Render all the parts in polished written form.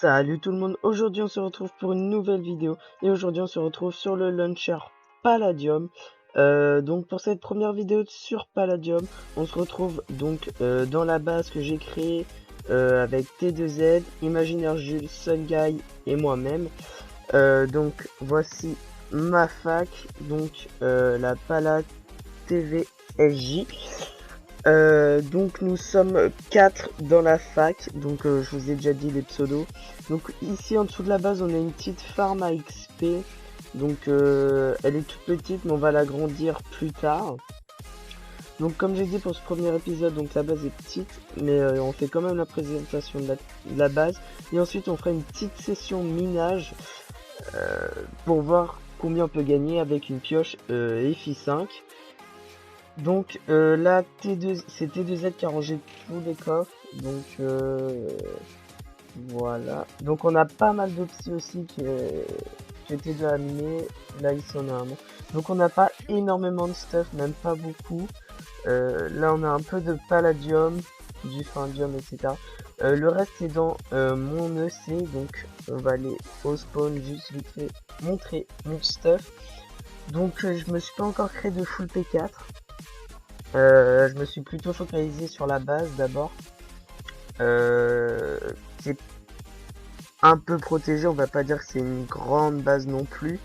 Salut tout le monde, aujourd'hui on se retrouve pour une nouvelle vidéo et aujourd'hui on se retrouve sur le launcher Palladium. Donc pour cette première vidéo sur Palladium, on se retrouve donc dans la base que j'ai créée avec T2Z, Imaginaire Jules, Sunguy et moi-même. Donc voici ma fac, donc la Pala TVSJ. Donc nous sommes 4 dans la fac, donc je vous ai déjà dit les pseudos. Donc ici en dessous de la base on a une petite farm à XP, donc elle est toute petite mais on va l'agrandir plus tard. Donc comme j'ai dit pour ce premier épisode, donc la base est petite, mais on fait quand même la présentation de la base. Et ensuite on fera une petite session minage pour voir combien on peut gagner avec une pioche FI5. Donc là c'est T2Z qui a rangé tous les coffres, donc voilà. Donc on a pas mal de psy aussi qui étaient déjà animés, là ici on a un. Donc on n'a pas énormément de stuff, même pas beaucoup. Là on a un peu de palladium, du findium, etc. Le reste est dans mon EC, donc on va aller au spawn juste vite fait montrer mon stuff. Donc je me suis pas encore créé de full P4. Je me suis plutôt focalisé sur la base d'abord. C'est un peu protégé, on va pas dire que c'est une grande base non plus.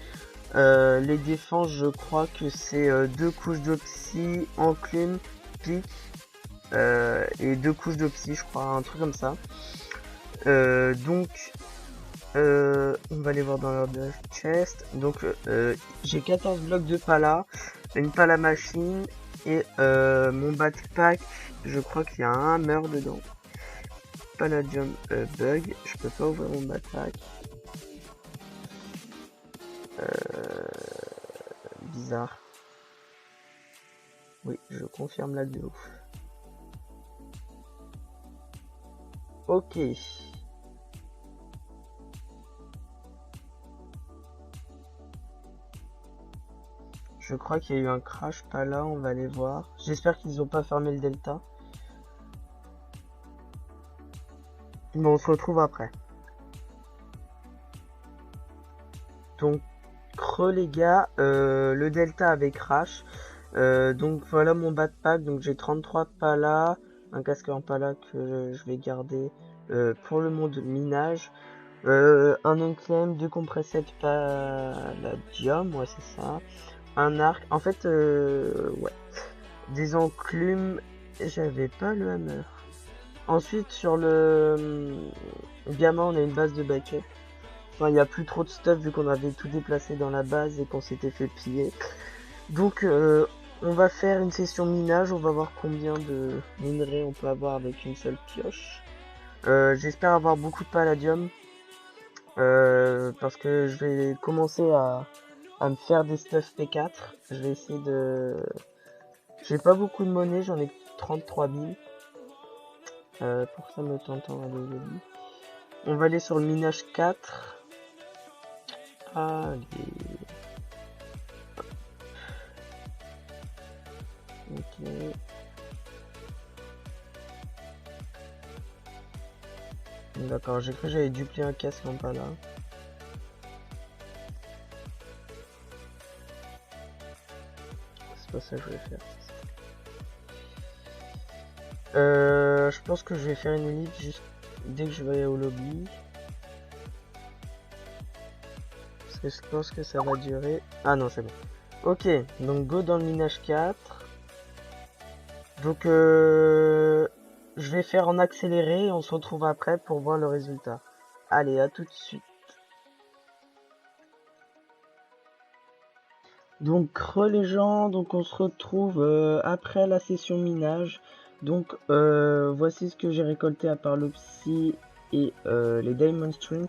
Les défenses, je crois que c'est 2 couches de psy, enclume, pique, et 2 couches de psy, je crois, un truc comme ça. Donc, on va aller voir dans leur chest. Donc, j'ai 14 blocs de pala, une pala machine. Et mon backpack, je crois qu'il y a un hammer dedans. Palladium bug, je peux pas ouvrir mon backpack. Bizarre. Oui, je confirme la de ouf. Ok. Je crois qu'il y a eu un crash pas là, on va aller voir. J'espère qu'ils ont pas fermé le delta. Bon, on se retrouve après. Donc, creux les gars, le delta avait crash. Donc voilà mon backpack, donc j'ai 33 palas, un casque en pala que je vais garder pour le mode minage. Un enclem, 2 compressettes palladium, ouais c'est ça. Un arc, en fait, ouais. Des enclumes, j'avais pas le hammer. Ensuite, sur le diamant, on a une base de backup. Enfin, il n'y a plus trop de stuff vu qu'on avait tout déplacé dans la base et qu'on s'était fait piller. Donc, on va faire une session minage. On va voir combien de minerais on peut avoir avec une seule pioche. J'espère avoir beaucoup de palladium. Parce que je vais commencer à me faire des stuff P4. Je vais essayer de... J'ai pas beaucoup de monnaie, j'en ai 33 000. Pour ça, me tentant aller au lobby. On va aller sur le minage 4. Allez. Ok. D'accord, j'ai cru que j'avais dupliqué un casque en pas là. C'est pas ça que je voulais faire. Je pense que je vais faire une limite juste dès que je vais aller au lobby. Parce que je pense que ça va durer. Ah non, c'est bon. Ok, donc go dans le minage 4. Donc je vais faire en accéléré et on se retrouve après pour voir le résultat. Allez, à tout de suite. Donc les gens, donc on se retrouve après la session minage. Donc voici ce que j'ai récolté à part le psy et les diamond strings.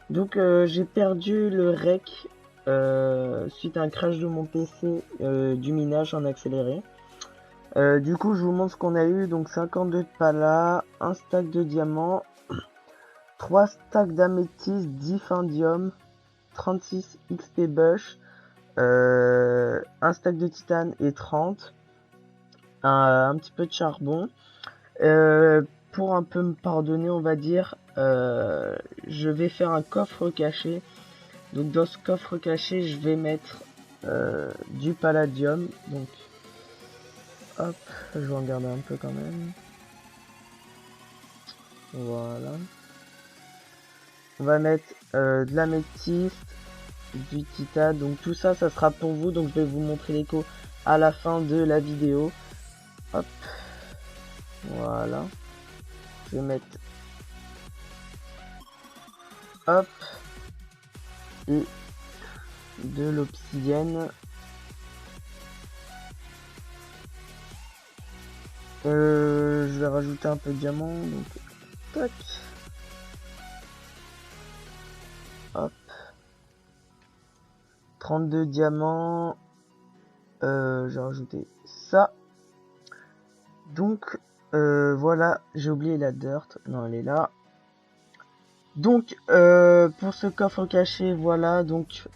Donc j'ai perdu le rec suite à un crash de mon PC du minage en accéléré. Du coup je vous montre ce qu'on a eu. Donc 52 de pala, un stack de diamants, 3 stacks d'améthyste, 10 findium, 36 XP bush, un stack de titane et 30, un petit peu de charbon. Pour un peu me pardonner, on va dire je vais faire un coffre caché. Donc dans ce coffre caché, je vais mettre du palladium. Donc hop, je vais en garder un peu quand même. Voilà. On va mettre de l'améthyste, du titane. Donc tout ça, ça sera pour vous. Donc je vais vous montrer l'écho à la fin de la vidéo. Hop. Voilà. Je vais mettre... Hop. Et de l'obsidienne. Je vais rajouter un peu de diamant. Donc, tac. Hop. 32 diamants. J'ai rajouté ça. Donc, voilà. J'ai oublié la dirt. Non, elle est là. Donc, pour ce coffre caché, voilà. Donc,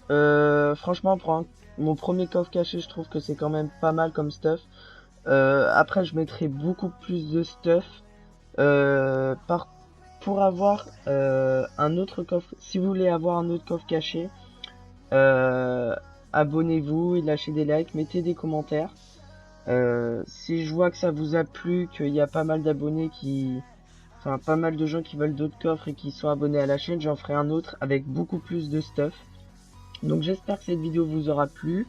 franchement, pour mon premier coffre caché, je trouve que c'est quand même pas mal comme stuff. Après, je mettrai beaucoup plus de stuff. Pour avoir un autre coffre, si vous voulez avoir un autre coffre caché, abonnez-vous et lâchez des likes, mettez des commentaires. Si je vois que ça vous a plu, qu'il y a pas mal d'abonnés enfin pas mal de gens qui veulent d'autres coffres et qui sont abonnés à la chaîne, j'en ferai un autre avec beaucoup plus de stuff. Donc j'espère que cette vidéo vous aura plu.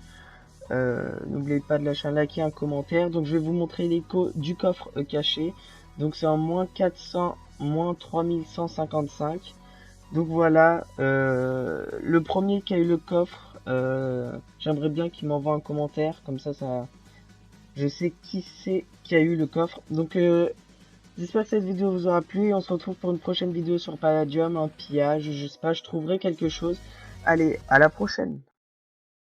N'oubliez pas de lâcher un like et un commentaire. Donc je vais vous montrer l'écho du coffre caché. Donc c'est en moins 400, moins 3155. Donc voilà, le premier qui a eu le coffre, j'aimerais bien qu'il m'envoie un commentaire. Comme ça, je sais qui c'est qui a eu le coffre. Donc j'espère que cette vidéo vous aura plu. Et on se retrouve pour une prochaine vidéo sur Palladium, un pillage, je sais pas, je trouverai quelque chose. Allez, à la prochaine!